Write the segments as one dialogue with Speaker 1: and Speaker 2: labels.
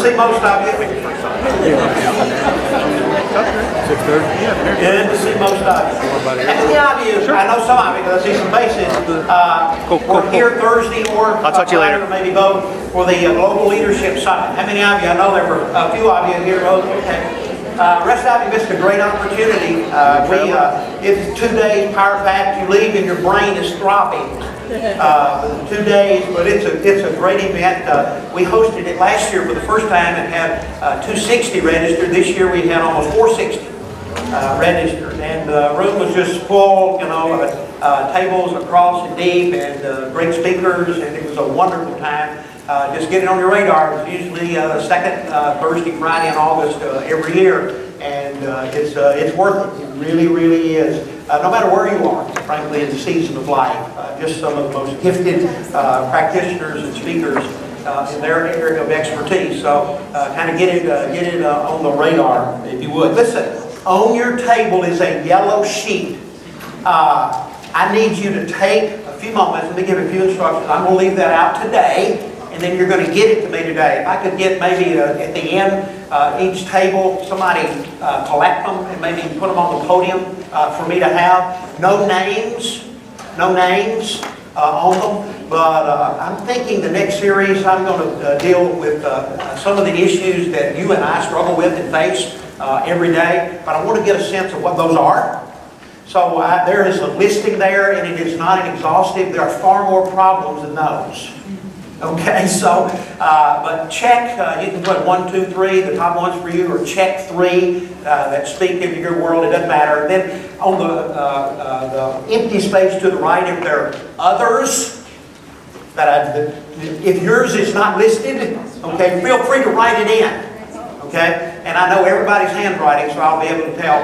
Speaker 1: see most of you.
Speaker 2: 6:30.
Speaker 1: Good to see most of you. And many of you, I know some of you, because I see some faces, were here Thursday or
Speaker 2: I'll talk to you later.
Speaker 1: Or maybe both for the Global Leadership Summit. How many of you? I know there were a few of you here. Okay. Rest of you missed a great opportunity. It's 2 days power packed. You leave and your brain is throbbing. 2 days, but it's a great event. We hosted it last year for the first time and had 260 registered. This year we had almost 460 registered, and the room was just full. Tables across and deep, and great speakers, and it was a wonderful time. Just get it on your radar. It's usually the second Thursday, Friday in August every year, and it's worth it. It really, really is. No matter where you are, frankly, in the season of life, just some of the most gifted practitioners and speakers in their area of expertise. So kind of get it on the radar, if you would. Listen, on your table is a yellow sheet. I need you to take a few moments. Let me give a few instructions. I'm going to leave that out today, and then you're going to get it to me today. If I could get maybe at the end, each table, somebody collect them and maybe put them on the podium for me to have. No names on them. But I'm thinking the next series I'm going to deal with some of the issues that you and I struggle with and face every day. But I want to get a sense of what those are. So there is a listing there, and it is not exhaustive. There are far more problems than those. Okay, so, but check, you can put 1, 2, 3, the top ones for you, or check 3 that speak into your world. It doesn't matter. Then on the empty space to the right, if there are others, if yours is not listed, okay, feel free to write it in. Okay, and I know everybody's handwriting, so I'll be able to tell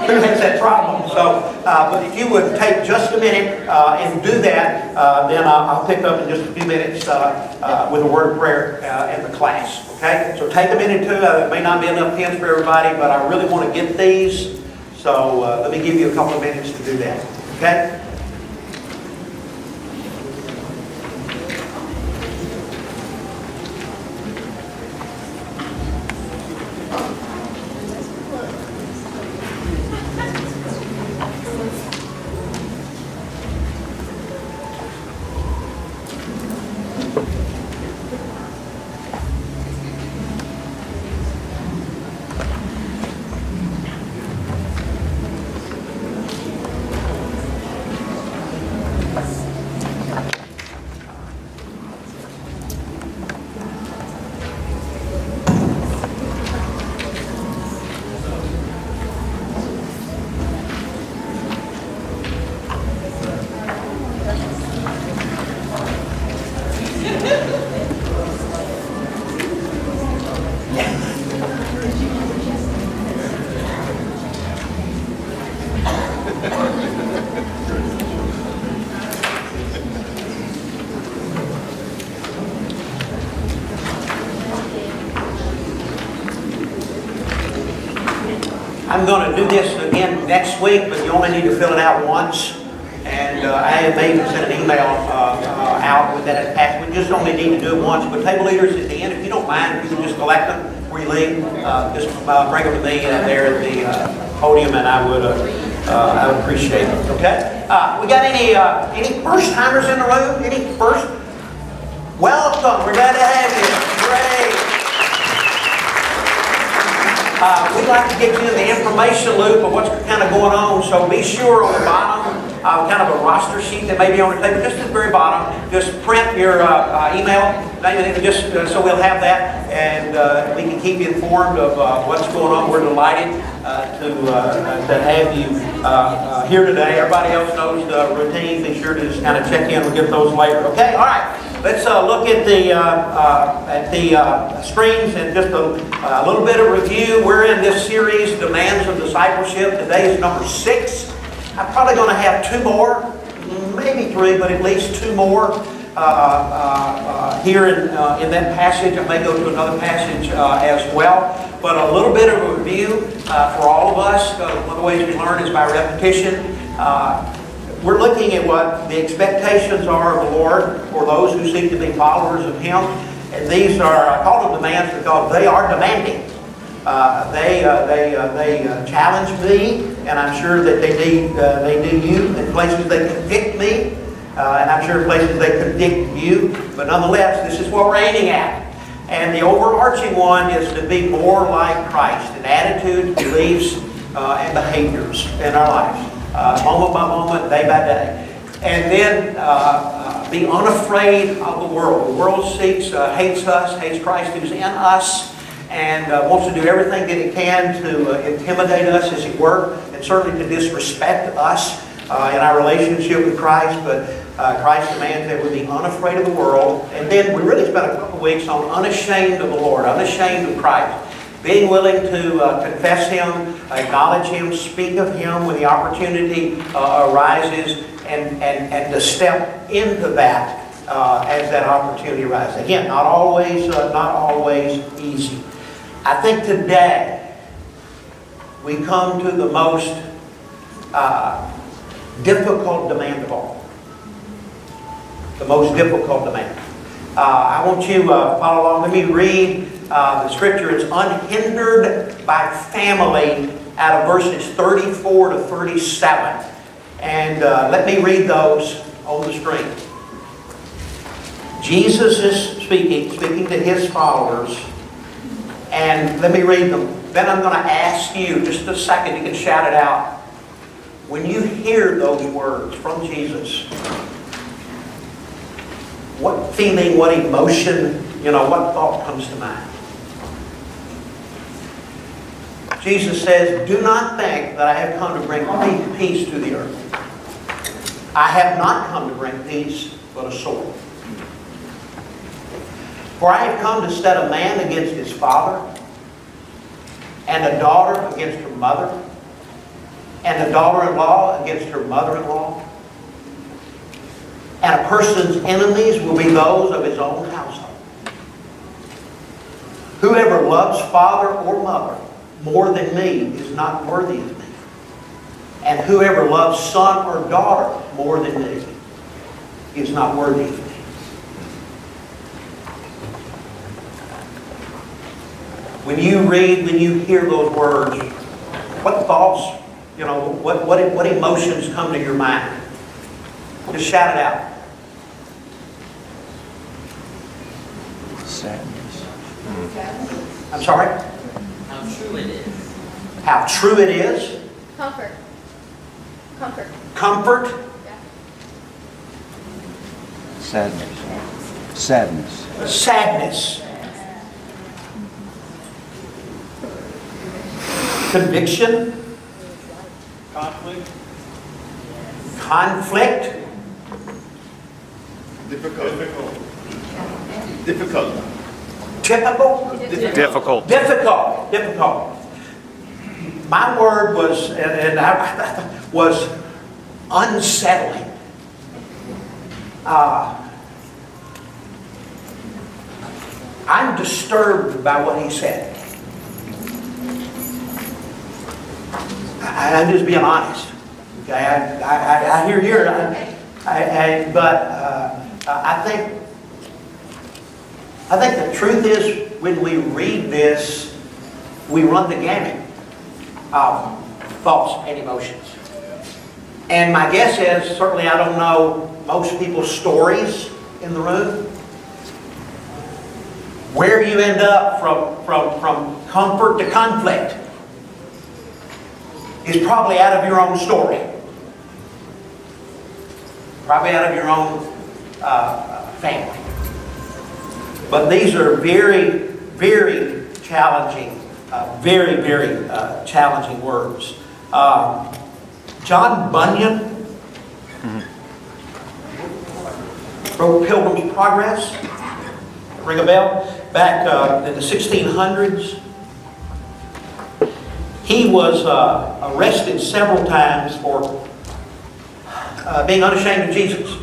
Speaker 1: who has that problem. So, but if you would take just a minute and do that, then I'll pick up in just a few minutes with a word of prayer in the class. Okay? So take a minute too. There may not be enough pens for everybody, but I really want to get these. So let me give you a couple of minutes to do that. Okay? I'm going to do this again next week, but you only need to fill it out once. And I may even send an email out with that attached. We just only need to do it once. But table leaders at the end, if you don't mind, if you can just collect them before you leave, just bring them to me there at the podium, and I would appreciate it. Okay? We got any first timers in the room? Any first? Welcome. We're glad to have you. Great. We'd like to get you in the information loop of what's kind of going on, so be sure on the bottom, kind of a roster sheet that may be on your table, just at the very bottom, just print your email, just so we'll have that, and we can keep you informed of what's going on. We're delighted to have you here today. Everybody else knows the routine. Be sure to just kind of check in. We'll get those later. Okay, all right. Let's look at the screens and just a little bit of review. We're in this series, Demands of Discipleship. Today is number 6. I'm probably going to have 2 more, maybe 3, but at least 2 more here in that passage. I may go to another passage as well. But a little bit of a review for all of us. One of the ways we learn is by repetition. We're looking at what the expectations are of the Lord for those who seek to be followers of Him. And these are, I call them demands because they are demanding. They challenge me, and I'm sure that they do you. In places they convict me, and I'm sure in places they convict you. But nonetheless, this is what we're aiming at. And the overarching one is to be more like Christ in attitudes, beliefs, and behaviors in our lives, moment by moment, day by day. And then be unafraid of the world. The world hates us, hates Christ who's in us, and wants to do everything that it can to intimidate us, as it were, and certainly to disrespect us in our relationship with Christ. But Christ demands that we be unafraid of the world. And then we really spent a couple of weeks on unashamed of the Lord, unashamed of Christ. Being willing to confess Him, acknowledge Him, speak of Him when the opportunity arises, and to step into that as that opportunity arises. Again, not always easy. I think today we come to the most difficult demand of all. The most difficult demand. I want you to follow along. Let me read the scripture. It's unhindered by family out of verses 34 to 37. And let me read those on the screen. Jesus is speaking to His followers. And let me read them. Then I'm going to ask you, just a second, you can shout it out. When you hear those words from Jesus, what feeling, what emotion, what thought comes to mind? Jesus says, do not think that I have come to bring peace to the earth. I have not come to bring peace, but a sword. For I have come to set a man against his father, and a daughter against her mother, and a daughter-in-law against her mother-in-law. And a person's enemies will be those of his own household. Whoever loves father or mother more than me is not worthy of me. And whoever loves son or daughter more than me is not worthy of me. When you read, when you hear those words, what thoughts, what emotions come to your mind? Just shout it out.
Speaker 2: Sadness.
Speaker 1: I'm sorry?
Speaker 3: How true it is.
Speaker 1: How true it is.
Speaker 4: Comfort. Comfort.
Speaker 1: Comfort.
Speaker 4: Yeah.
Speaker 2: Sadness. Sadness.
Speaker 1: Sadness. Conviction.
Speaker 5: Conflict.
Speaker 1: Conflict.
Speaker 5: Difficult. Difficult.
Speaker 1: Typical.
Speaker 2: Difficult.
Speaker 1: Difficult. My word was, and I was unsettling. I'm disturbed by what he said. I'm just being honest. Okay, I hear you, but I think the truth is, when we read this, we run the gamut of thoughts and emotions. And my guess is, certainly I don't know most people's stories in the room, where you end up from comfort to conflict is probably out of your own story. Probably out of your own family. But these are very, very challenging, very challenging words. John Bunyan wrote Pilgrim's Progress. Ring a bell? Back in the 1600s. He was arrested several times for being unashamed of Jesus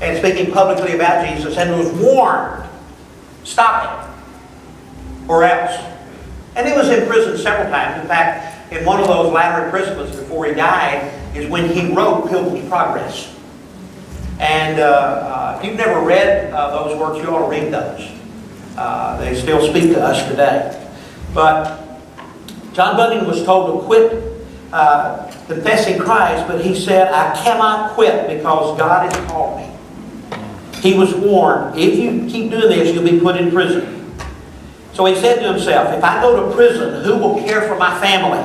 Speaker 1: and speaking publicly about Jesus, and was warned, stop it, or else. And he was in prison several times. In fact, in one of those latter imprisonments before he died is when he wrote Pilgrim's Progress. And if you've never read those works, you ought to read those. They still speak to us today. But John Bunyan was told to quit confessing Christ, but he said, I cannot quit because God has called me. He was warned, if you keep doing this, you'll be put in prison. So he said to himself, if I go to prison, who will care for my family?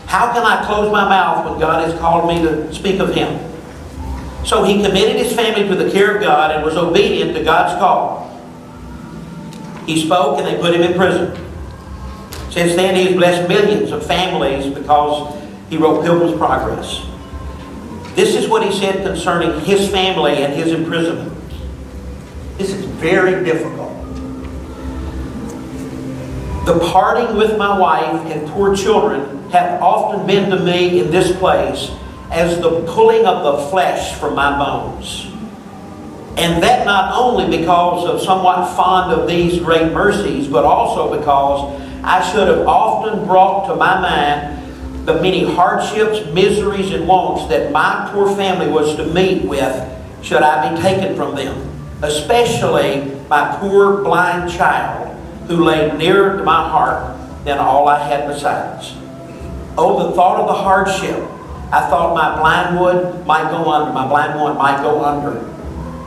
Speaker 1: How can I close my mouth when God has called me to speak of Him? So he committed his family to the care of God and was obedient to God's call. He spoke and they put him in prison. Since then he has blessed millions of families because he wrote Pilgrim's Progress. This is what he said concerning his family and his imprisonment. This is very difficult. The parting with my wife and poor children hath often been to me in this place as the pulling of the flesh from my bones. And that not only because of somewhat fond of these great mercies, but also because I should have often brought to my mind the many hardships, miseries, and wants that my poor family was to meet with should I be taken from them. Especially my poor blind child, who lay nearer to my heart than all I had besides. Oh, the thought of the hardship. I thought my blind one might go under,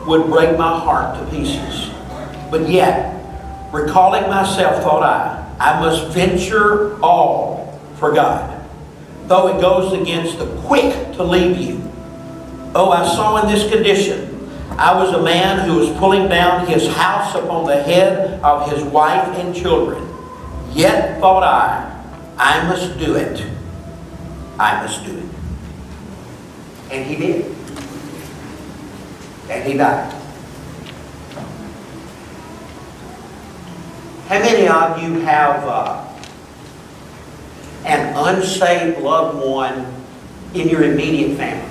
Speaker 1: would break my heart to pieces. But yet, recalling myself, thought I must venture all for God, though it goes against the quick to leave you. Oh, I saw in this condition, I was a man who was pulling down his house upon the head of his wife and children. Yet, thought I must do it. I must do it. And he did. And he died. How many of you have an unsaved loved one in your immediate family?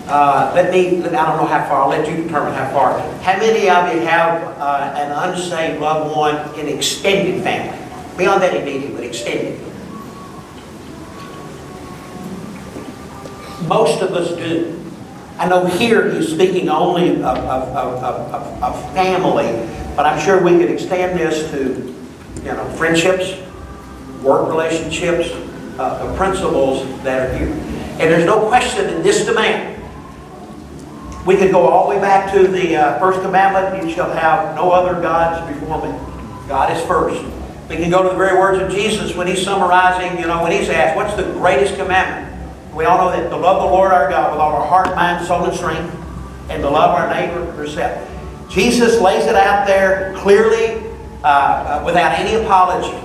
Speaker 1: I don't know how far, I'll let you determine how far. How many of you have an unsaved loved one in extended family? Beyond that immediate, but extended. Most of us do. I know here he's speaking only of family, but I'm sure we could extend this to, friendships, work relationships, the principles that are here. And there's no question in this demand. We could go all the way back to the first commandment, you shall have no other gods before me. God is first. We can go to the very words of Jesus when he's summarizing, when he's asked, what's the greatest commandment? We all know that to love the Lord our God with all our heart, mind, soul, and strength, and to love our neighbor as ourselves. Jesus lays it out there clearly, without any apology,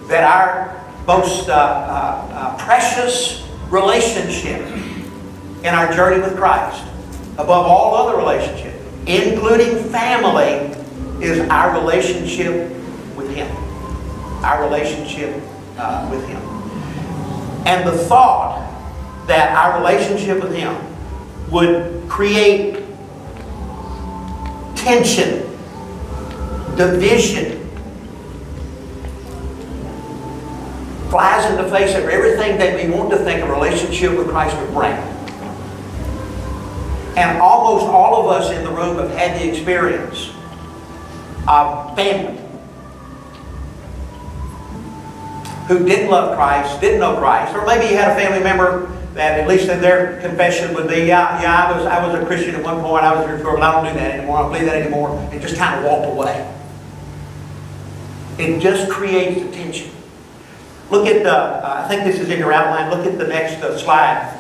Speaker 1: that our most precious relationship in our journey with Christ, above all other relationships, including family, is our relationship with Him. Our relationship with Him. And the thought that our relationship with Him would create tension, division, flies in the face of everything that we want to think a relationship with Christ would bring. And almost all of us in the room have had the experience of family who didn't love Christ, didn't know Christ, or maybe you had a family member that at least in their confession would be, I was a Christian at one point, I was a Christian, but I don't do that anymore, I don't believe that anymore, and just kind of walked away. It just creates a tension. Look at I think this is in your outline, look at the next slide.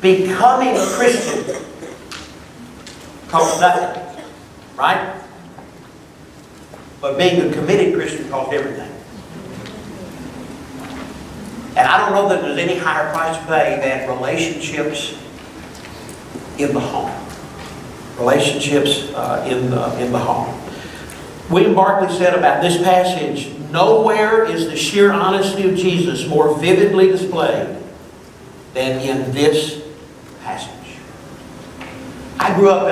Speaker 1: Becoming a Christian costs nothing, right? But being a committed Christian costs everything. And I don't know that there's any higher price to pay than relationships in the home. Relationships in the home. William Barclay said about this passage, nowhere is the sheer honesty of Jesus more vividly displayed than in this passage. I grew up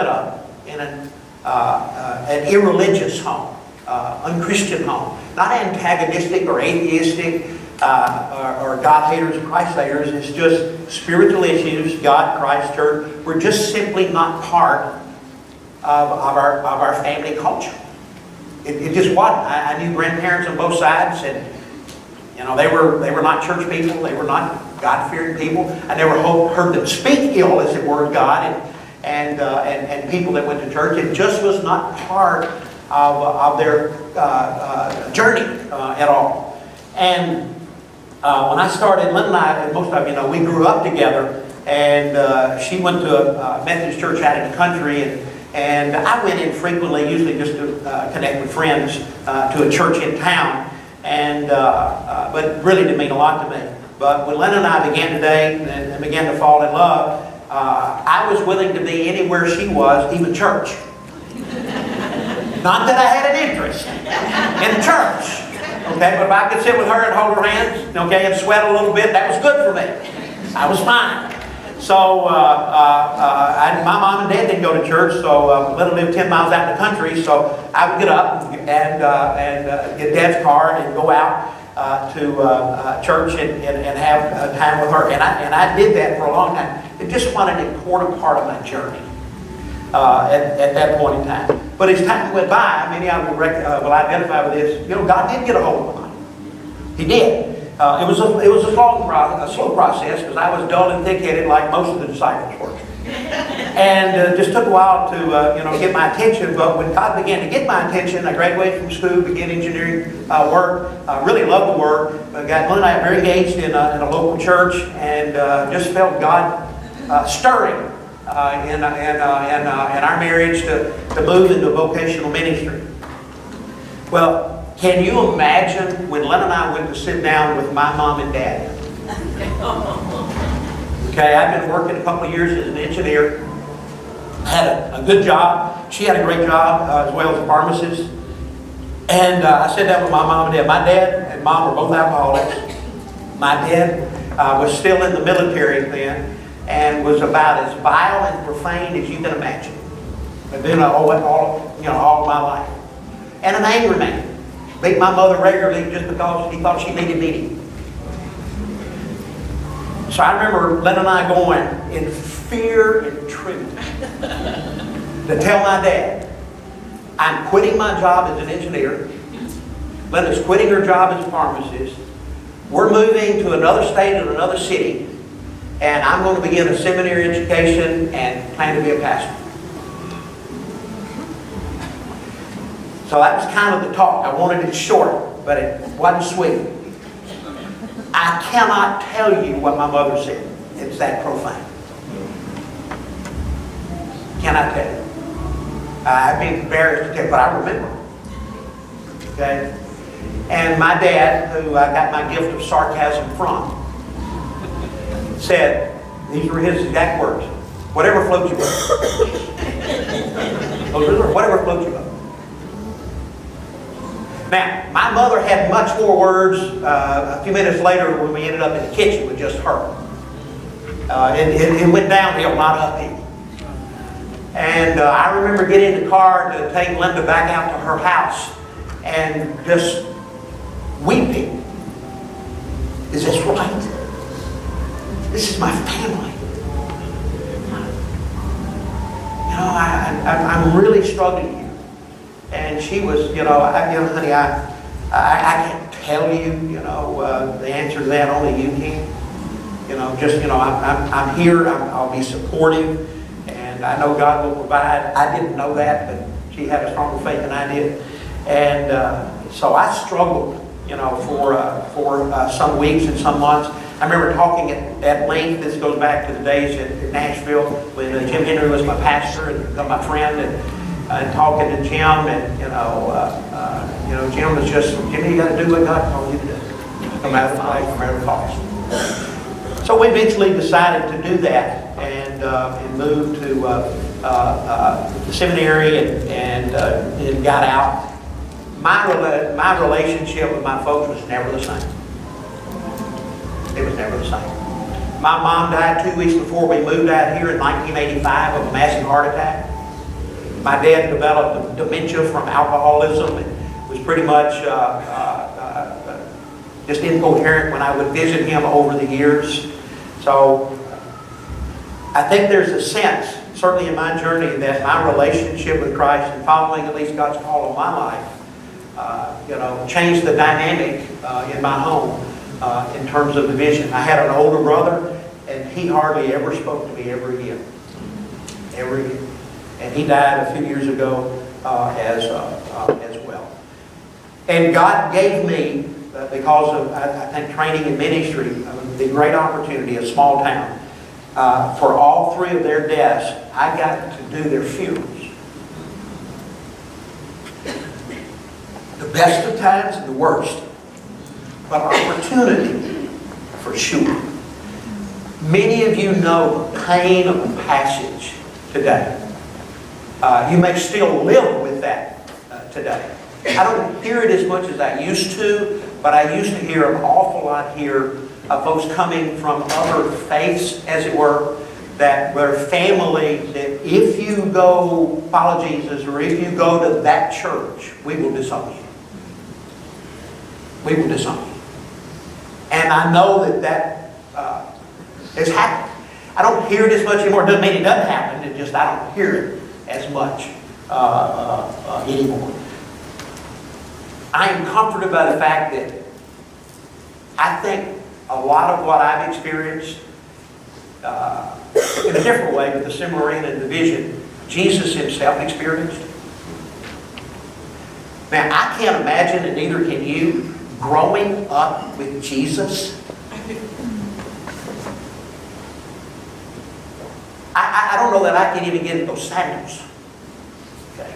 Speaker 1: in an irreligious home, unchristian home. Not antagonistic or atheistic, or God haters and Christ haters. It's just spiritual issues, God, Christ, church. We're just simply not part of our family culture. It just wasn't. I knew grandparents on both sides, and you know, they were not church people. They were not God-fearing people. I never heard them speak ill, as it were, of God and people that went to church. It just was not part of their journey at all. And when I started, Lynn and I, and most of you know, we grew up together. And she went to a Methodist church out in the country, and I went in frequently, usually just to connect with friends to a church in town. And but it really didn't mean a lot to me. But when Lynn and I began to date and began to fall in love, I was willing to be anywhere she was, even church. Not that I had an interest in church, okay? But if I could sit with her and hold her hands, okay, and sweat a little bit, that was good for me. I was fine. So my mom and dad didn't go to church, so Lynn lived 10 miles out in the country. So I would get up and get Dad's car and go out to church and have time with her. And I did that for a long time. It just wasn't an important part of my journey at that point in time. But as time went by, many of you will identify with this. You know, God did get a hold of me. He did. It was a slow process, because I was dull and thick-headed like most of the disciples were. And it just took a while to get my attention. But when God began to get my attention, I graduated from school, began engineering work. Really loved the work. Lynn and I were very engaged in a local church, and just felt God stirring in our marriage to move into vocational ministry. Well, can you imagine when Lynn and I went to sit down with my mom and dad? Okay, I'd been working a couple of years as an engineer. Had a good job. She had a great job as well as a pharmacist. And I sat down with my mom and dad. My dad and mom were both alcoholics. My dad was still in the military then, and was about as vile and profane as you can imagine. I've been all my life. And an angry man. Beat my mother regularly just because he thought she needed beating. So I remember Lynn and I going in fear and trembling to tell my dad, I'm quitting my job as an engineer. Lynn is quitting her job as a pharmacist. We're moving to another state and another city, and I'm going to begin a seminary education and plan to be a pastor. So that was kind of the talk. I wanted it short, but it wasn't sweet. I cannot tell you what my mother said. It's that profane. Cannot tell you. I'd be embarrassed to tell you, but I remember. Okay? And my dad, who I got my gift of sarcasm from, said, these were his exact words, whatever floats your boat. Whatever floats your boat. Now, my mother had much more words a few minutes later when we ended up in the kitchen with just her. It went downhill, not uphill. And I remember getting in the car to take Linda back out to her house and just weeping. Is this right? This is my family. You know, I'm really struggling here. And she was, honey, I can't tell you, the answer to that. Only you can. I'm here. I'll be supportive, and I know God will provide. I didn't know that, but she had a stronger faith than I did, and so I struggled, for some weeks and some months. I remember talking at length. This goes back to the days in Nashville when Jim Henry was my pastor and my friend, and talking to Jim, and Jim was just, Jimmy, you got to do what God told you to do, no matter the price, no matter the cost. So we eventually decided to do that and moved to the seminary and got out. My relationship with my folks was never the same. It was never the same. My mom died 2 weeks before we moved out here in 1985 of a massive heart attack. My dad developed dementia from alcoholism and was pretty much just incoherent when I would visit him over the years. So I think there's a sense, certainly in my journey, that my relationship with Christ and following at least God's call on my life, changed the dynamic in my home in terms of the vision. I had an older brother, and he hardly ever spoke to me ever again. Ever again. And he died a few years ago as well. And God gave me, because of, I think, training in ministry, the great opportunity, a small town, for all three of their deaths, I got to do their funerals. The best of times and the worst, but opportunity for sure. Many of you know the pain of the passage today. You may still live with that today. I don't hear it as much as I used to, but I used to hear an awful lot here of folks coming from other faiths, as it were, that their family, that if you go follow Jesus or if you go to that church, we will disown you. We will disown you. And I know that has happened. I don't hear it as much anymore. It doesn't mean it doesn't happen. It just I don't hear it as much anymore. I am comforted by the fact that I think a lot of what I've experienced in a different way, but the similar in the vision, Jesus himself experienced. Now, I can't imagine, and neither can you, growing up with Jesus. I don't know that I can even get in those sandals. Okay.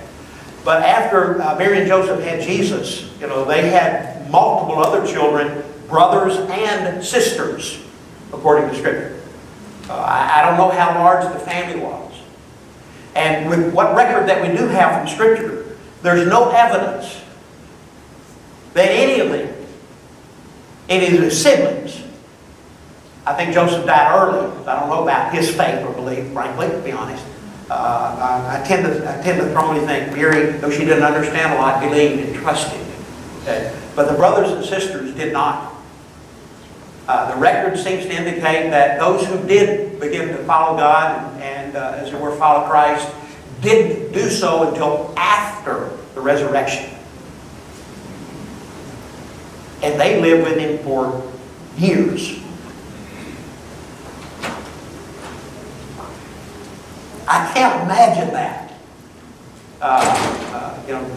Speaker 1: But after Mary and Joseph had Jesus, they had multiple other children, brothers and sisters, according to Scripture. I don't know how large the family was. And with what record that we do have from Scripture, there's no evidence that any of them, any of his siblings, I think Joseph died early. I don't know about his faith or belief, frankly, to be honest. I tend to strongly think Mary, though she didn't understand a lot, believed and trusted. Okay? But the brothers and sisters did not. The record seems to indicate that those who did begin to follow God and as it were, follow Christ, didn't do so until after the resurrection. And they lived with him for years. I can't imagine that.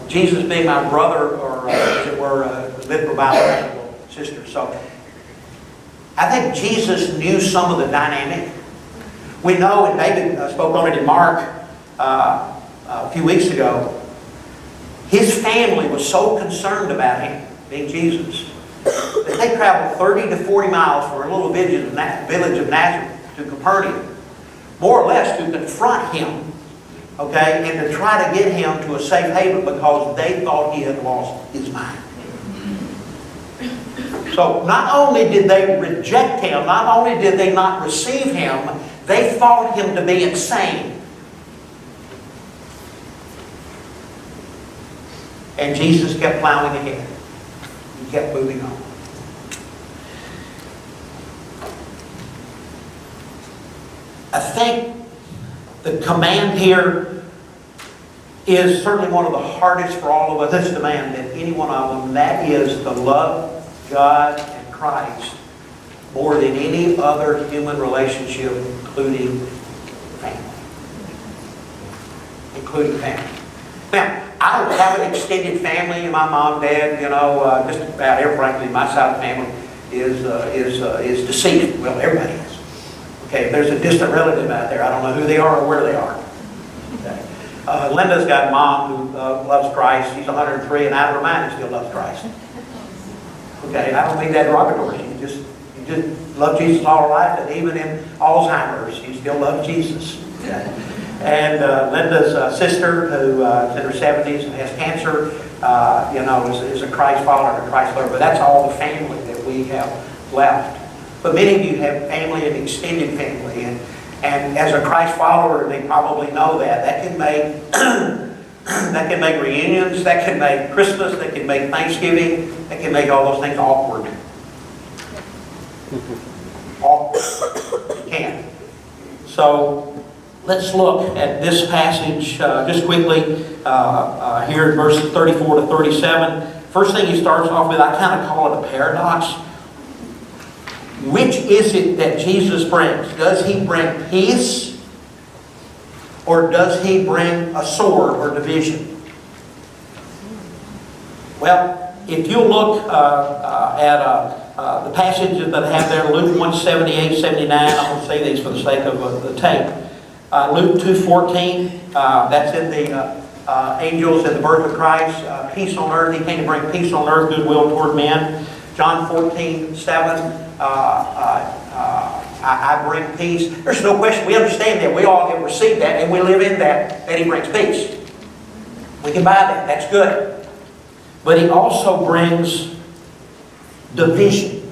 Speaker 1: Jesus being my brother, or as it were, lived for biological sister. So I think Jesus knew some of the dynamic. We know, and David spoke on it in Mark a few weeks ago, his family was so concerned about him, being Jesus, that they traveled 30 to 40 miles from a little village of Nazareth to Capernaum, more or less to confront him, okay, and to try to get him to a safe haven because they thought he had lost his mind. So not only did they reject him, not only did they not receive him, they thought him to be insane. And Jesus kept plowing ahead. He kept moving on. I think the command here is certainly one of the hardest for all of us. This demand than any one of them. That is to love God and Christ more than any other human relationship, including family. Including family. Now, I don't have an extended family. My mom, dad, just about everybody. My side of the family is deceased. Well, everybody is. Okay, if there's a distant relative out there, I don't know who they are or where they are. Okay. Linda's got a mom who loves Christ. She's 103 and out of her mind and still loves Christ. Okay, and I don't mean that derogatory. You just love Jesus all her life, and even in Alzheimer's, you still love Jesus. Okay. And Linda's sister, who is in her 70s and has cancer, is a Christ follower and a Christ lover. But that's all the family that we have left. But many of you have family and extended family, and as a Christ follower, they probably know that can make that can make reunions, that can make Christmas, that can make Thanksgiving, that can make all those things awkward You can't. So let's look at this passage just quickly here in verses 34 to 37. First thing he starts off with, I kind of call it a paradox. Which is it that Jesus brings? Does he bring peace, or does he bring a sword or division? Well, if you look at the passage that I have there, Luke 1:78, 79, I'm going to say these for the sake of the tape. Luke 2:14, that's in the angels and the birth of Christ. Peace on earth. He came to bring peace on earth, goodwill toward men. John 14:7, I bring peace. There's no question. We understand that. We all have received that, and we live in that He brings peace. We can buy that. That's good. But He also brings division.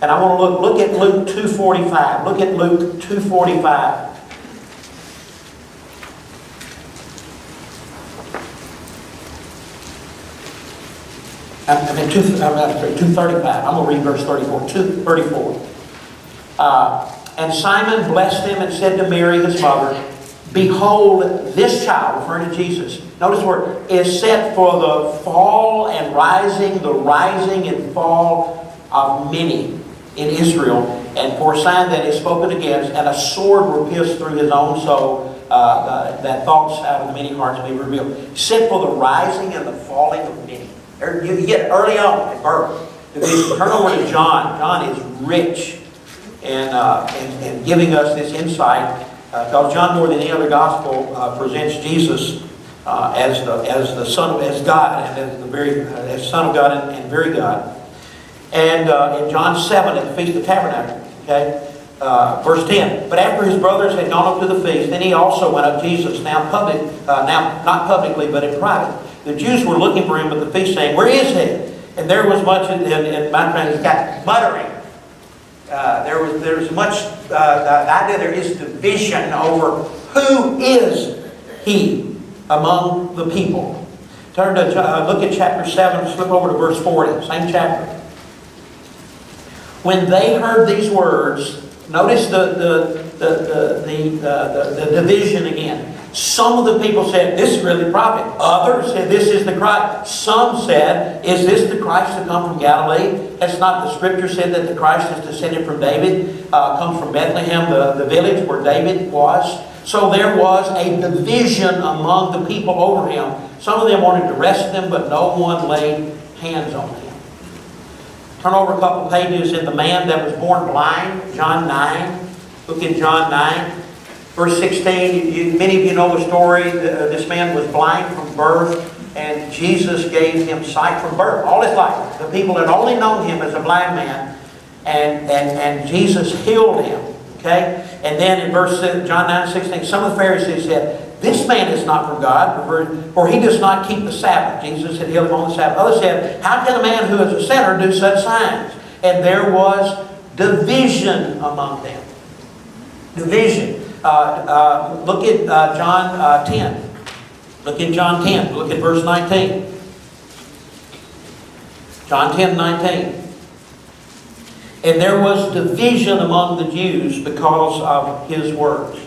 Speaker 1: And I want to look at Luke 2:45. Look at Luke 2:45. I mean, 2:35. I'm going to read verse 34. 2:34. And Simon blessed him and said to Mary, his mother, Behold, this child, referring to Jesus, notice the word, is set for the fall and rising, the rising and fall of many in Israel, and for a sign that is spoken against, and a sword will pierce through his own soul, that thoughts out of many hearts may be revealed. Set for the rising and the falling of many. You get early on at birth. Turn over to John. John is rich in giving us this insight, because John, more than any other gospel, presents Jesus as the Son, as God, and as Son of God and very God. And in John 7 at the Feast of Tabernacles, okay, verse 10. But after his brothers had gone up to the feast, then he also went up, Jesus, now not publicly, but in private. The Jews were looking for him at the feast, saying, Where is he? And there was much, in my translation, got muttering. There was much, the idea there is division over who is he among the people. Turn to, look at chapter 7, slip over to verse 40, same chapter. When they heard these words, notice the division again. Some of the people said, This is really the prophet. Others said, This is the Christ. Some said, Is this the Christ to come from Galilee? Has not the Scripture said that the Christ is descended from David, comes from Bethlehem, the village where David was? So there was a division among the people over him. Some of them wanted to arrest him, but no one laid hands on him. Turn over a couple pages in the man that was born blind, John 9. Look in John 9. Verse 16, many of you know the story. This man was blind from birth, and Jesus gave him sight from birth all his life. The people had only known him as a blind man, and Jesus healed him. Okay? And then in verse John 9:16, some of the Pharisees said, This man is not from God, for he does not keep the Sabbath. Jesus had healed him on the Sabbath. Others said, How can a man who is a sinner do such signs? And there was division among them. Division. Look at John 10. Look at John 10. Look at verse 19. John 10:19. And there was division among the Jews because of his words.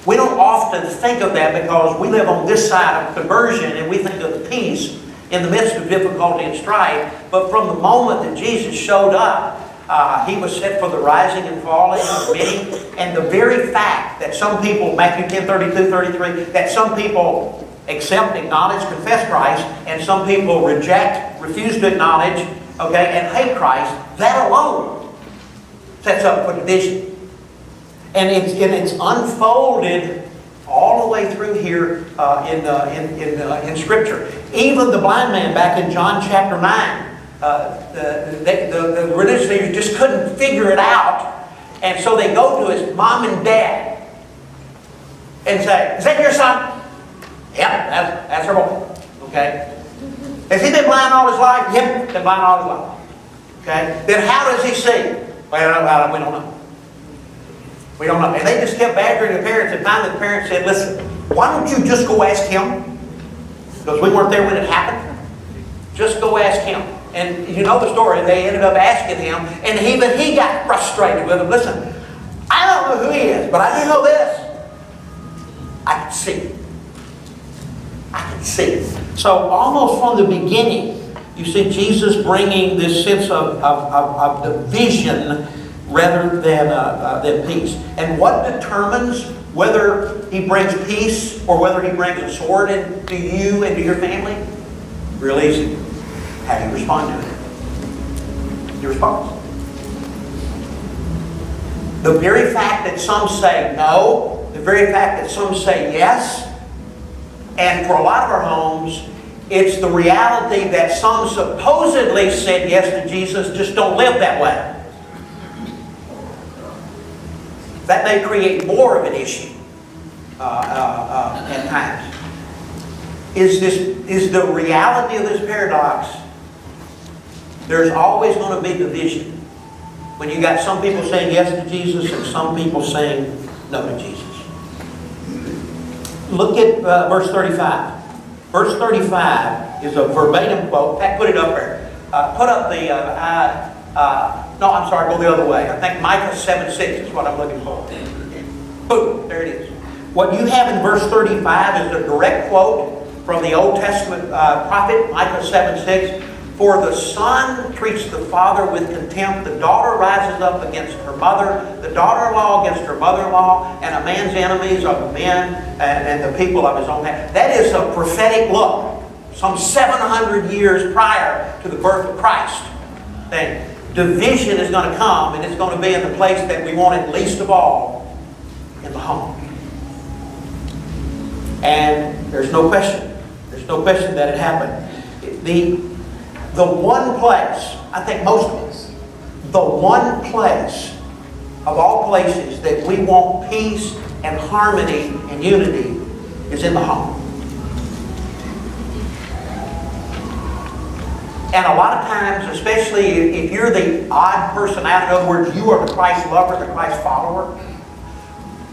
Speaker 1: We don't often think of that because we live on this side of conversion and we think of the peace in the midst of difficulty and strife. But from the moment that Jesus showed up, he was set for the rising and falling of many. And the very fact that some people, Matthew 10:32-33, that some people accept, acknowledge, confess Christ, and some people reject, refuse to acknowledge, okay, and hate Christ, that alone sets up for division. And it's unfolded all the way through here in Scripture. Even the blind man back in John chapter 9, the religious leaders just couldn't figure it out. And so they go to his mom and dad and say, Is that your son? Yep, that's her boy. Okay? Has he been blind all his life? Yep, been blind all his life. Okay? Then how does he see? Well, we don't know. We don't know. And they just kept badgering the parents, and finally the parents said, Listen, why don't you just go ask him? Because we weren't there when it happened. Just go ask him. And you know the story. They ended up asking him, and even he got frustrated with him. Listen, I don't know who he is, but I do know this. I can see it. I can see it. So almost from the beginning, you see Jesus bringing this sense of division rather than peace. And what determines whether he brings peace or whether he brings a sword into you and to your family? Real easy. How do you respond to it? Your response. The very fact that some say no, the very fact that some say yes, and for a lot of our homes, it's the reality that some supposedly said yes to Jesus, just don't live that way. That may create more of an issue at times. Is the reality of this paradox, there's always going to be division. When you got some people saying yes to Jesus and some people saying no to Jesus. Look at verse 35. Verse 35 is a verbatim quote. Pat, put it up there. Put up the... no, I'm sorry, go the other way. I think Micah 7:6 is what I'm looking for. Boom, there it is. What you have in verse 35 is a direct quote from the Old Testament prophet, Micah 7:6. For the son treats the father with contempt, the daughter rises up against her mother, the daughter-in-law against her mother-in-law, and a man's enemies are the men and the people of his own house. That is a prophetic look, some 700 years prior to the birth of Christ. And division is going to come, and it's going to be in the place that we want it least of all, in the home. And there's no question that it happened. The one place, I think most of us, the one place of all places that we want peace and harmony and unity is in the home. And a lot of times, especially if you're the odd person out, in other words, you are the Christ lover, the Christ follower,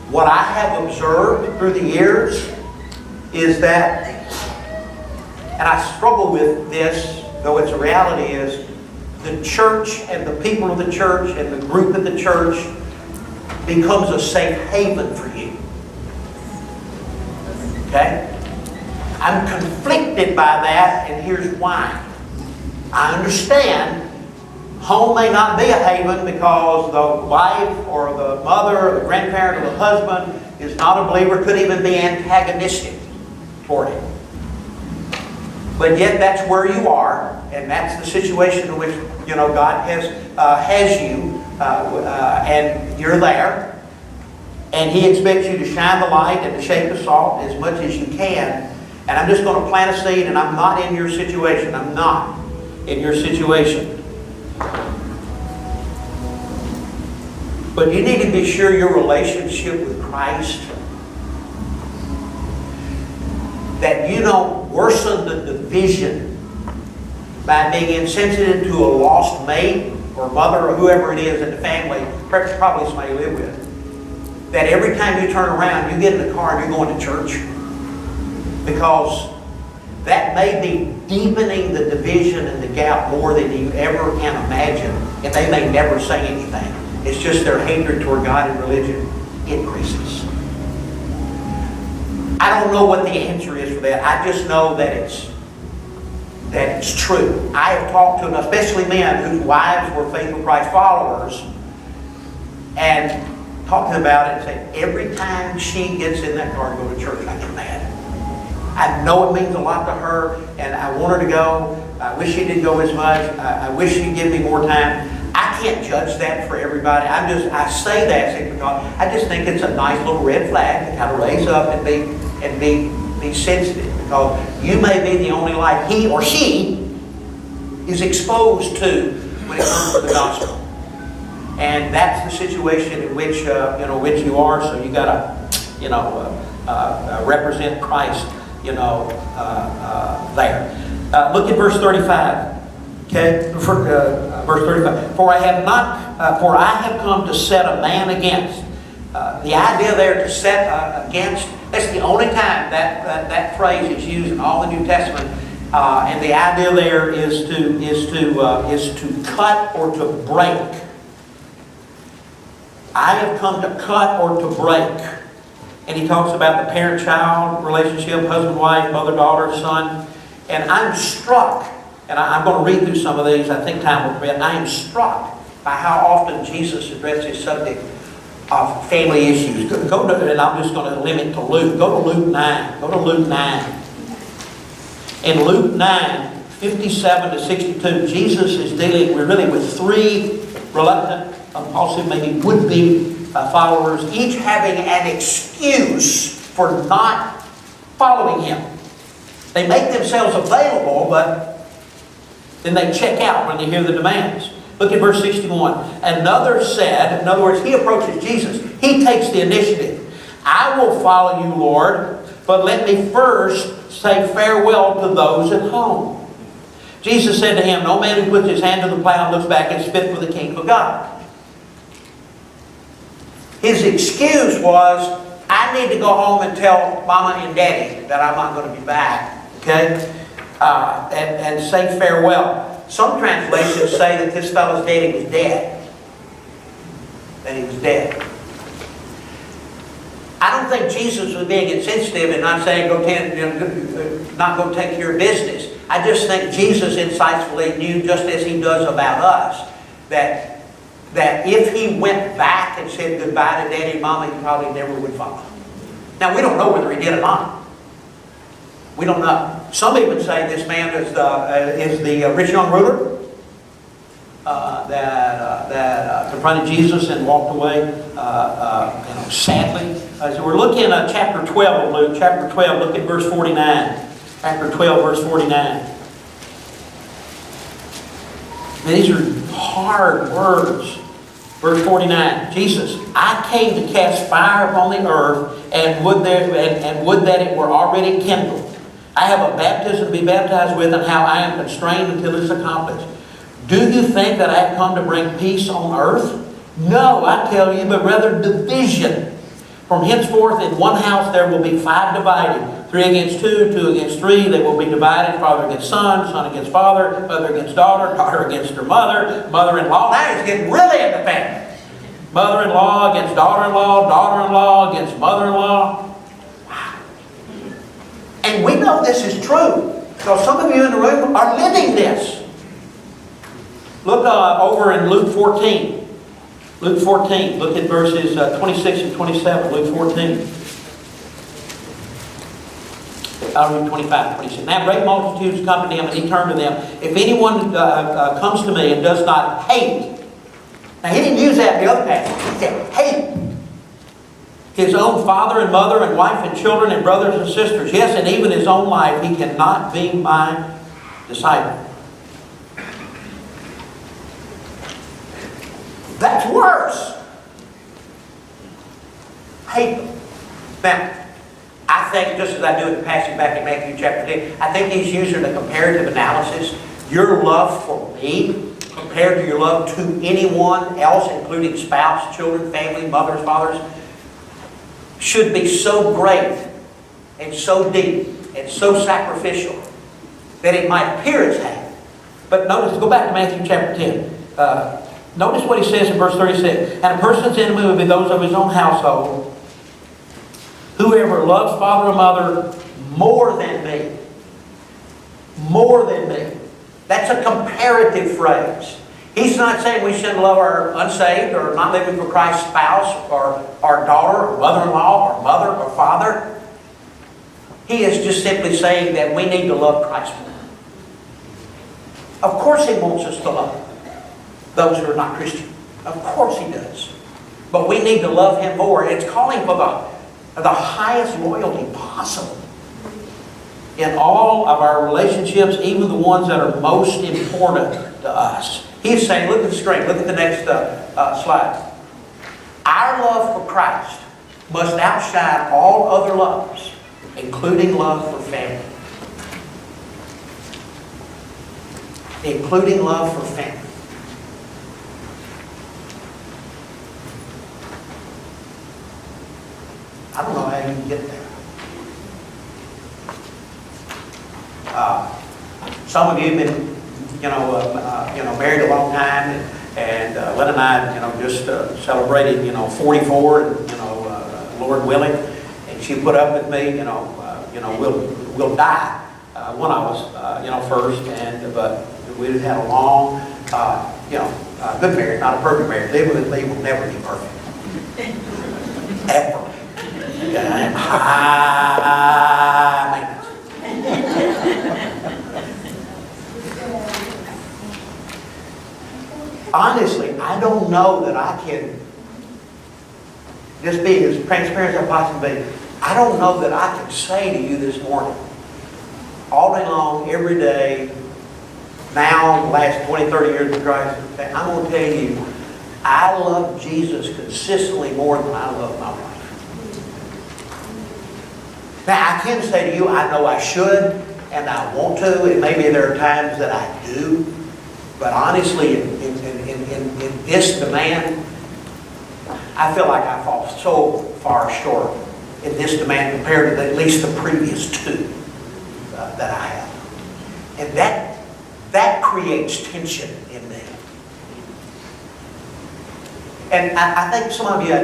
Speaker 1: what I have observed through the years is that, and I struggle with this, though it's a reality, is the church and the people of the church and the group of the church becomes a safe haven for you. Okay? I'm conflicted by that, and here's why. I understand home may not be a haven because the wife or the mother or the grandparent or the husband is not a believer, could even be antagonistic toward it. But yet that's where you are, and that's the situation in which God has you, and you're there, and He expects you to shine the light and to shake the salt as much as you can. And I'm just going to plant a seed, and I'm not in your situation. I'm not in your situation. But you need to be sure your relationship with Christ, that you don't worsen the division by being insensitive to a lost mate or mother or whoever it is in the family, probably somebody you live with. That every time you turn around, you get in the car and you're going to church. Because that may be deepening the division and the gap more than you ever can imagine. And they may never say anything. It's just their hatred toward God and religion increases. I don't know what the answer is for that. I just know that it's true. I have talked to them, especially men whose wives were faithful Christ followers, and talked to them about it and say, every time she gets in that car to go to church, I get mad. I know it means a lot to her, and I want her to go. I wish she didn't go as much. I wish she'd give me more time. I can't judge that for everybody. I say that because I just think it's a nice little red flag to kind of raise up and be sensitive, because you may be the only life he or she is exposed to when it comes to the gospel. And that's the situation in which which you are. So you got to represent Christ there. Look at verse 35. Okay, verse 35. For I have come to set a man against. The idea there to set against. That's the only time that phrase is used in all the New Testament. And the idea there is to cut or to break. I have come to cut or to break. And he talks about the parent-child relationship, husband-wife, mother-daughter, son. And I'm struck, and I'm going to read through some of these, I think time will permit. I am struck by how often Jesus addresses the subject of family issues. Go to, and I'm just going to limit to Luke. Go to Luke 9. Go to Luke 9. In Luke 9, 57 to 62, Jesus is dealing with three reluctant, impulsive, maybe would-be followers, each having an excuse for not following him. They make themselves available, but then they check out when they hear the demands. Look at verse 61. Another said, in other words, he approaches Jesus. He takes the initiative. I will follow you, Lord, but let me first say farewell to those at home. Jesus said to him, no man who puts his hand to the plow and looks back is fit for the kingdom of God. His excuse was, I need to go home and tell Mama and Daddy that I'm not going to be back. Okay? And say farewell. Some translations say that this fellow's daddy was dead. That he was dead. I don't think Jesus was being insensitive and not saying not go take your business. I just think Jesus insightfully knew, just as he does about us, that if he went back and said goodbye to Daddy and Mama, he probably never would follow. Now, we don't know whether he did or not. We don't know. Some even say this man is the rich young ruler that confronted Jesus and walked away sadly. So we're looking at chapter 12 of Luke. Chapter 12, look at verse 49. Chapter 12, verse 49. These are hard words. Verse 49, Jesus, I came to cast fire upon the earth, and would that it were already kindled. I have a baptism to be baptized with, and how I am constrained until it is accomplished. Do you think that I have come to bring peace on earth? No, I tell you, but rather division. From henceforth in one house there will be 5 divided, 3 against 2, 2 against 3. They will be divided, father against son, son against father, mother against daughter, daughter against her mother, mother-in-law. Now he's getting really into family. Mother-in-law against daughter-in-law, daughter-in-law against mother-in-law. Wow. And we know this is true, because some of you in the room are living this. Look over in Luke 14. Luke 14, look at verses 26 and 27. Luke 14. I'll read 25, 26. Now great multitudes come to him, and he turned to them. If anyone comes to me and does not hate, now he didn't use that in the other passage. He said hate his own father and mother and wife and children and brothers and sisters, yes, and even his own life, he cannot be my disciple. That's worse. Hate them. Now, I think, just as I do in the passage back in Matthew chapter 10, I think he's using a comparative analysis. Your love for me compared to your love to anyone else, including spouse, children, family, mothers, fathers, should be so great and so deep and so sacrificial that it might appear as hate. But notice, go back to Matthew chapter 10. Notice what he says in verse 36. And a person's enemy will be those of his own household. Whoever loves father or mother more than me. More than me. That's a comparative phrase. He's not saying we shouldn't love our unsaved or not living for Christ's spouse or our daughter or mother-in-law or mother or father. He is just simply saying that we need to love Christ more. Of course he wants us to love those who are not Christian. Of course he does. But we need to love him more. It's calling for the highest loyalty possible in all of our relationships, even the ones that are most important to us. He's saying, look at the screen, look at the next slide. Our love for Christ must outshine all other loves, including love for family. Including love for family. I don't know how you can get there. Some of you have been, married a long time, and Lynn and I, just celebrated, 44, and Lord willing, and she put up with me. We'll die. One of us, first, but we had a long, good marriage, not a perfect marriage. They will never be perfect, ever. High maintenance. Honestly, I don't know that I can just be as transparent as I possibly be. I don't know that I can say to you this morning, all day long, every day, now, the last 20, 30 years of Christ, I'm going to tell you, I love Jesus consistently more than I love my wife. Now, I can say to you, I know I should, and I want to, and maybe there are times that I do, but honestly, in this demand, I feel like I fall so far short in this demand compared to at least the previous two that I have. And that creates tension in me. And I think some of you,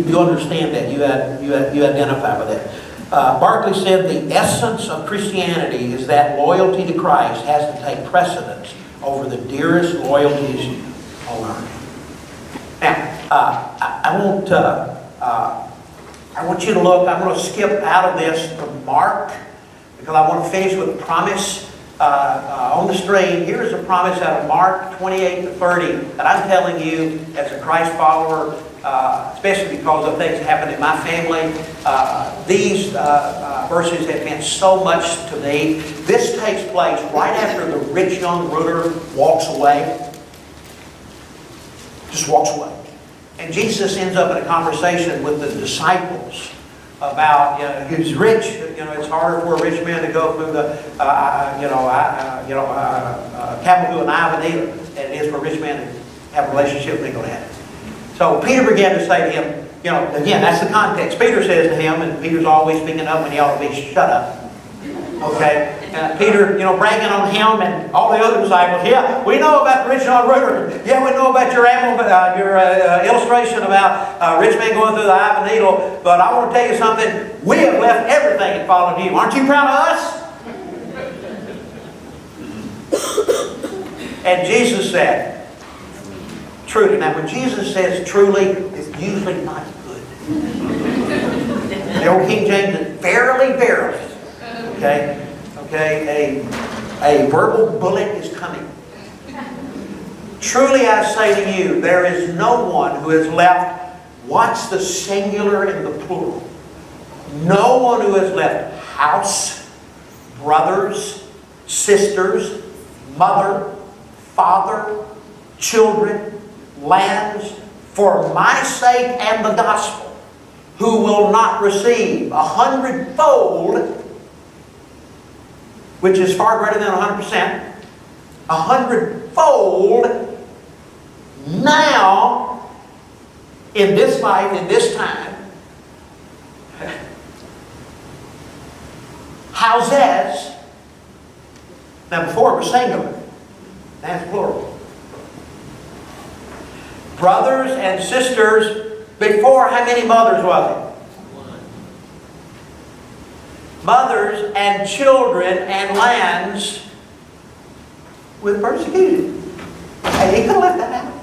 Speaker 1: you understand that. You identify with that. Barclay said the essence of Christianity is that loyalty to Christ has to take precedence over the dearest loyalties on earth. Now, I want you to look. I'm going to skip out of this to Mark because I want to finish with a promise on the screen. Here is a promise out of Mark 28-30 that I'm telling you as a Christ follower, especially because of things that happened in my family. These verses have meant so much to me. This takes place right after the rich young ruler walks away. Just walks away. And Jesus ends up in a conversation with the disciples about, he's rich. It's harder for a rich man to go through the, camel through an eye of a needle than it is for a rich man to have a relationship with God. So Peter began to say to him, again, that's the context. Peter says to him, and Peter's always speaking up when he ought to be shut up. Okay? Peter, bragging on him and all the other disciples. Yeah, we know about the rich young ruler. Yeah, we know about your illustration about a rich man going through the eye of a needle. But I want to tell you something. We have left everything and followed you. Aren't you proud of us? And Jesus said, truly. Now, when Jesus says truly, it's usually not good. The old King James is verily, verily. Okay? A verbal bullet is coming. Truly I say to you, there is no one who has left, watch the singular and the plural. No one who has left house, brothers, sisters, mother, father, children, lands, for my sake and the gospel, who will not receive 100-fold, which is far greater than 100%, 100-fold now, in this life, in this time, houses. Now before it was singular, now it's plural. Brothers and sisters, before how many mothers was it? Mothers and children and lands with persecuted. Hey, he could have left that out.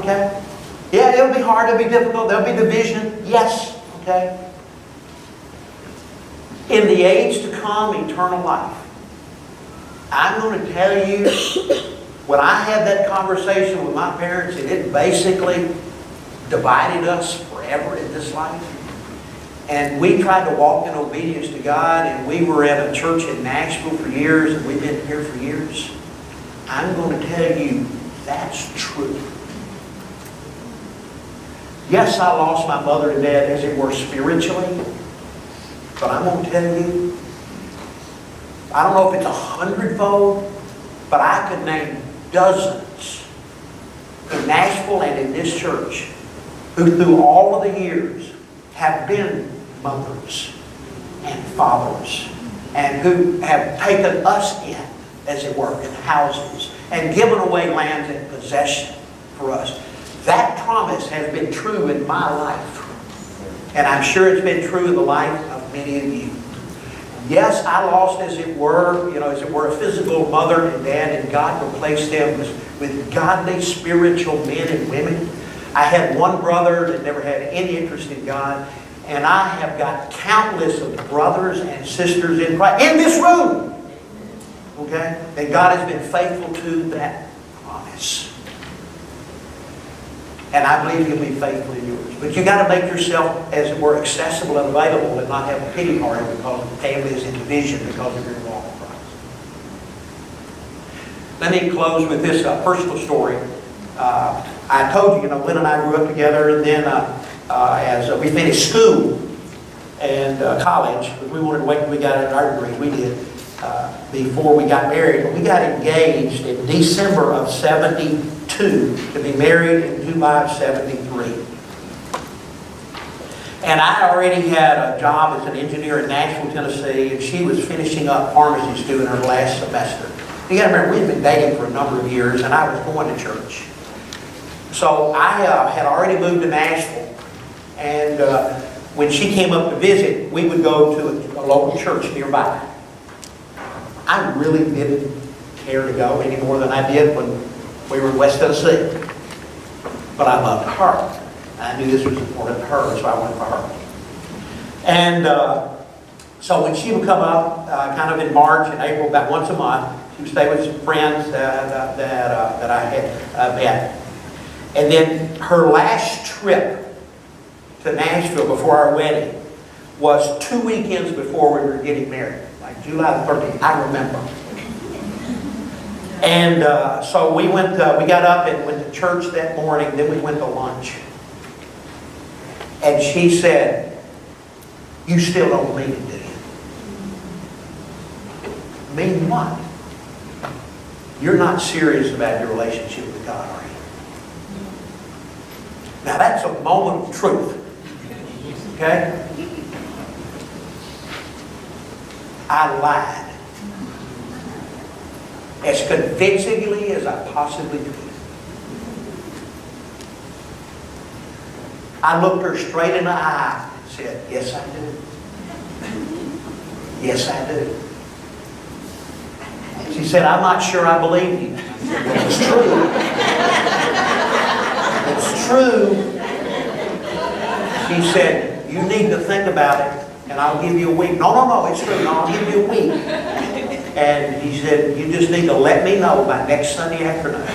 Speaker 1: Okay? Yeah, it'll be hard, it'll be difficult, there'll be division. Yes. Okay? In the age to come, eternal life. I'm going to tell you, when I had that conversation with my parents, and it basically divided us forever in this life. And we tried to walk in obedience to God, and we were at a church in Nashville for years, and we've been here for years. I'm going to tell you, that's true. Yes, I lost my mother and dad, as it were, spiritually. But I'm going to tell you, I don't know if it's 100-fold, but I could name dozens in Nashville and in this church who through all of the years have been mothers and fathers and who have taken us in, as it were, in houses, and given away lands and possession for us. That promise has been true in my life. And I'm sure it's been true in the life of many of you. Yes, I lost, as it were, a physical mother and dad, and God replaced them with godly, spiritual men and women. I had one brother that never had any interest in God, and I have got countless of brothers and sisters in Christ in this room. Okay? And God has been faithful to that promise. And I believe He'll be faithful in yours. But you've got to make yourself, as it were, accessible and available, and not have a pity party because the family is in division because of your walk with Christ. Let me close with this personal story. I told you, Lynn and I grew up together, and then as we finished school and college, we wanted to wait till we got our degrees. We did before we got married. But we got engaged in December of '72 to be married in July of '73. And I already had a job as an engineer in Nashville, Tennessee, and she was finishing up pharmacy school in her last semester. You got to remember, we'd been dating for a number of years, and I was going to church. So I had already moved to Nashville, and when she came up to visit, we would go to a local church nearby. I really didn't care to go any more than I did when we were in West Tennessee. But I loved her. I knew this was important to her, so I went for her. And so when she would come up, kind of in March and April, about once a month, she would stay with some friends that I had met. And then her last trip to Nashville before our wedding was 2 weekends before we were getting married, like July the 13th. I remember. And so we got up and went to church that morning. Then we went to lunch. And she said, "You still don't mean it, do you?" Mean what? You're not serious about your relationship with God, are you? Now that's a moment of truth. Okay? I lied. As convincingly as I possibly could. I looked her straight in the eye and said, "Yes, I do. Yes, I do." She said, "I'm not sure I believe you." Well, it's true. It's true. She said, "You need to think about it, and I'll give you a week." No, it's true. No, I'll give you a week. And he said, "You just need to let me know by next Sunday afternoon.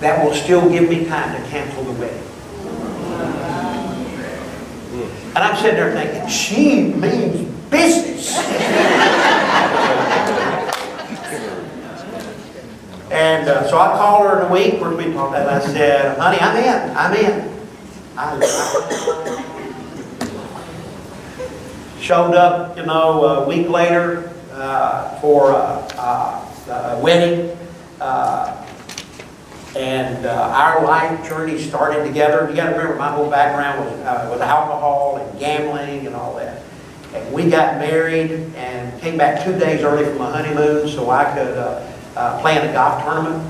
Speaker 1: That will still give me time to cancel the wedding." And I'm sitting there thinking, she means business. And so I called her in a week. First we talked about it. I said, "Honey, I'm in. Showed up, a week later for a wedding. And our life journey started together. You got to remember, my whole background was alcohol and gambling and all that. And we got married and came back 2 days early from my honeymoon so I could play in a golf tournament.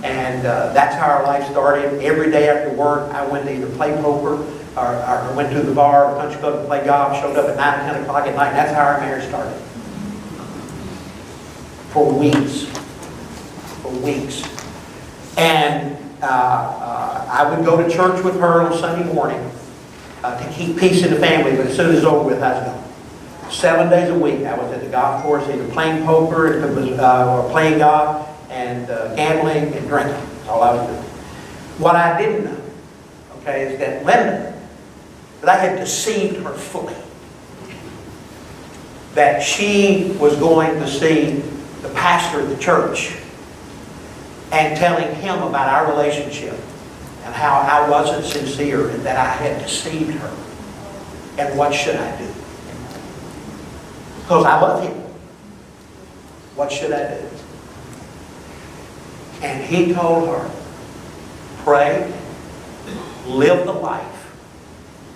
Speaker 1: And that's how our life started. Every day after work, I went to either play poker or went to the bar or country club to play golf. Showed up at 9 or 10 o'clock at night. And that's how our marriage started. For weeks. And I would go to church with her on Sunday morning to keep peace in the family, but as soon as it was over with, I was gone. 7 days a week, I was at the golf course, either playing poker or playing golf, and gambling and drinking. That's all I was doing. What I didn't know, is that Linda, that I had deceived her fully. That she was going to see the pastor of the church and telling him about our relationship and how I wasn't sincere and that I had deceived her. And what should I do? Because I love him. What should I do? And he told her, pray, live the life,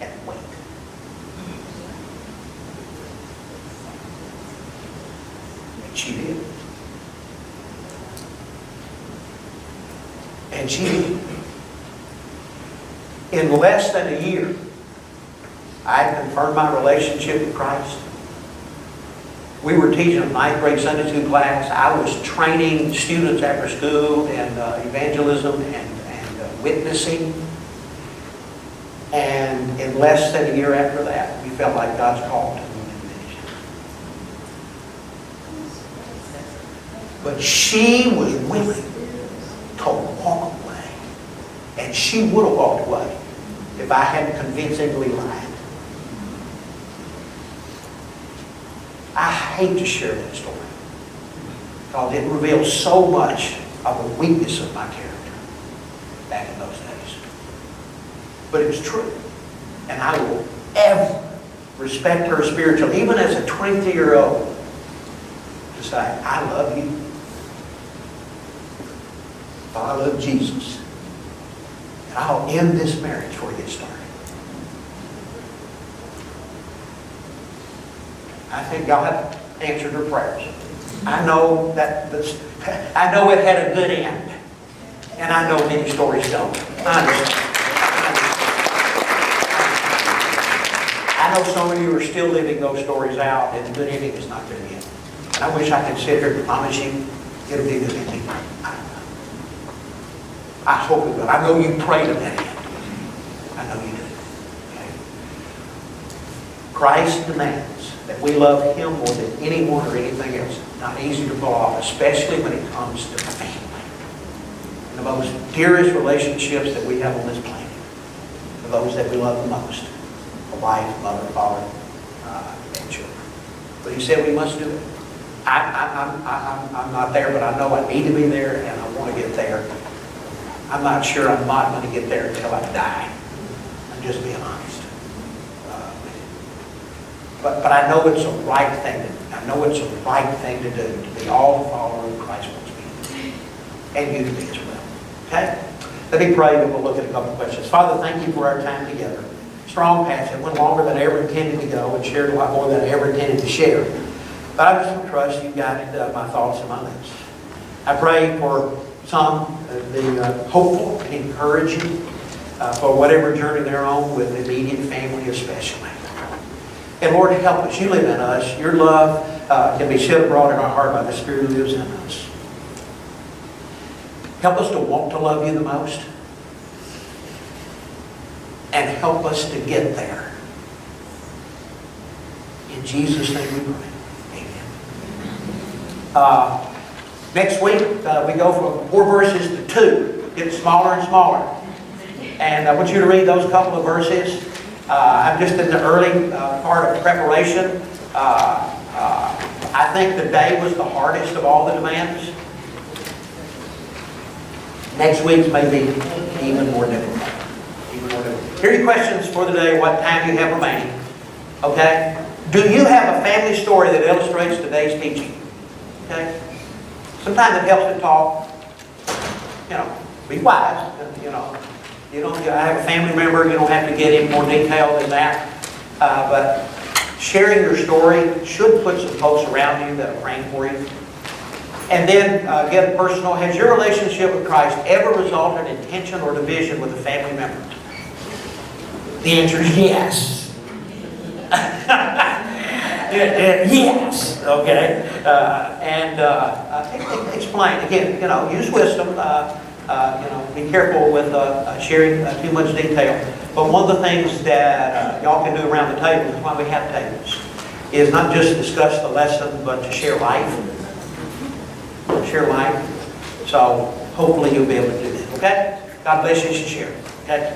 Speaker 1: and wait. And she, in less than a year, I had confirmed my relationship with Christ. We were teaching a 9th grade Sunday school class. I was training students after school in evangelism and witnessing. And in less than a year after that, we felt like God's called to move into ministry. But she was willing to walk away. And she would have walked away if I hadn't convincingly lied. I hate to share that story because it reveals so much of the weakness of my character back in those days. But it was true. And I will ever respect her spiritually, even as a 20-year-old, to say, I love you. I love Jesus. And I'll end this marriage before it gets started. I think God answered her prayers. I know I know it had a good end. And I know many stories don't. I understand. I know some of you are still living those stories out, and the good ending is not there yet. And I wish I could sit here and promise you it'll be a good ending. I hope it will. I know you pray to that end. I know you do. Okay? Christ demands that we love Him more than anyone or anything else. Not easy to pull off, especially when it comes to family. And the most dearest relationships that we have on this planet are those that we love the most. A wife, mother, father, and children. But He said we must do it. I'm not there, but I know I need to be there, and I want to get there. I'm not sure I'm not going to get there until I die. I'm just being honest. But I know it's the right thing to do. I know it's the right thing to do, to be all the follower of Christ wants me. And you to be as well. Okay? Let me pray, and we'll look at a couple of questions. Father, thank you for our time together. Strong passion. It went longer than I ever intended to go, and shared a lot more than I ever intended to share. But I just trust you guided my thoughts and my lips. I pray for some the hopeful and encouraging for whatever journey they're on with immediate family especially. And Lord, help us. You live in us. Your love can be shed abroad in our heart by the Spirit who lives in us. Help us to want to love you the most. And help us to get there. In Jesus' name we pray. Amen. Next week, we go from 4 verses to 2. Get smaller and smaller. And I want you to read those couple of verses. I'm just in the early part of preparation. I think the day was the hardest of all the demands. Next week's may be even more difficult. Here are your questions for the day, what time you have remaining. Okay? Do you have a family story that illustrates today's teaching? Okay? Sometimes it helps to talk. Be wise. I have a family member, you don't have to get in more detail than that. But sharing your story should put some folks around you that are praying for you. And then get personal. Has your relationship with Christ ever resulted in tension or division with a family member? The answer is yes. Yes. Okay. And explain again. Use wisdom. Be careful with sharing too much detail. But one of the things that y'all can do around the table, is why we have tables, is not just discuss the lesson, but to share life. Share life. So hopefully you'll be able to do that. Okay. God bless you as you share. Okay.